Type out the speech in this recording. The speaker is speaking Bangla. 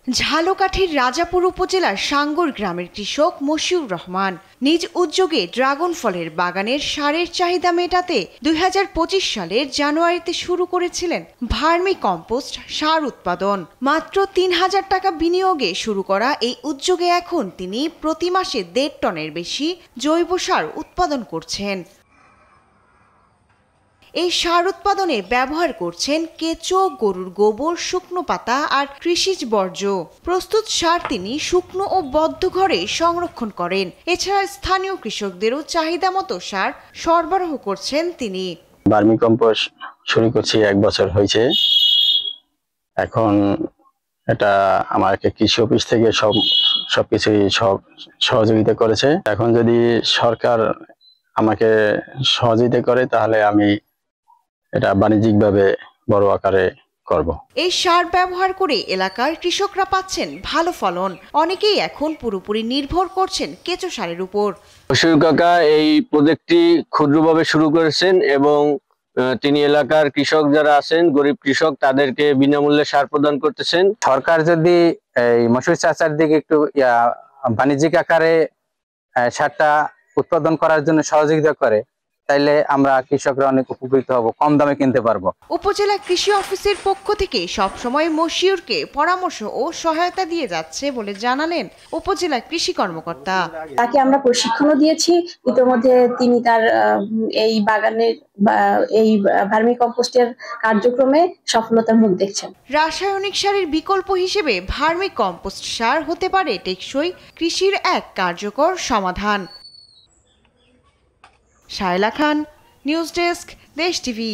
ঝালকাঠির রাজাপুর উপজেলার সাঙ্গুর গ্রামের কৃষক মশিউর রহমান নিজ উদ্যোগে ড্রাগন ফলের বাগানের সারের চাহিদা মেটাতে ২০২৫ সালের জানুয়ারিতে শুরু করেছিলেন ভার্মি কম্পোস্ট সার উৎপাদন। মাত্র ৩,০০০ টাকা বিনিয়োগে শুরু করা এই উদ্যোগে এখন তিনি প্রতি মাসে ১.৫ টনের বেশি জৈব সার উৎপাদন করছেন। এই সার উৎপাদনে ব্যবহার করছেন কেঁচো, গরুর গোবর, শুকনো পাতা আর কৃষিজ বর্জ্য। প্রস্তুত সার তিনি শুকনো ও বদ্ধ ঘরে সংরক্ষণ করেন। এছাড়া স্থানীয় কৃষকদেরও চাহিদা মতো সার সরবরাহ করছেন তিনি। ভার্মি কম্পোস্ট শুরু করছি ১ বছর হয়েছে। এখন এটা আমাকে কৃষি অফিস থেকে সবকিছুই সহযোগিতা করেছে। এখন যদি সরকার আমাকে সহযোগিতা করে তাহলে আমি এটা বাণিজ্যিকভাবে বড় আকারে করব। এই সার ব্যবহার করে এলাকার কৃষকরা পাচ্ছেন ভালো ফলন। অনেকেই এখন পুরোপুরি নির্ভর করছেন কেঁচো সারের উপর। মশিউর কাকা এই প্রজেক্টটি ক্ষুদ্রভাবে শুরু করেছেন এবং তিনি এলাকার কৃষক যারা আছেন, গরিব কৃষক, তাদেরকে বিনামূল্যে সার প্রদান করতেছেন। সরকার যদি এই মশিউর চাচার দিকে একটু বাণিজ্যিক আকারে সারটা উৎপাদন করার জন্য সহযোগিতা করে তাইলে আমরা কৃষকরা অনেক উপকৃত হব, কম দামে কিনতে পারবো। উপজেলা কৃষি অফিসের পক্ষ থেকে সবসময় মশিউরকে পরামর্শ ও সহায়তা দিয়ে যাচ্ছে বলে জানালেন উপজেলা কৃষি কর্মকর্তা। তাকে আমরা প্রশিক্ষণও দিয়েছি। ইতিমধ্যে তিনি তার এই বাগানের এই ভার্মি কম্পোস্টের কার্যক্রমে সফলতার মুখ দেখছেন। রাসায়নিক সারের বিকল্প হিসেবে ভার্মি কম্পোস্ট সার হতে পারে টেকসই কৃষির এক কার্যকর সমাধান। শায়লা খান, নিউজ ডেস্ক, দেশ টিভি।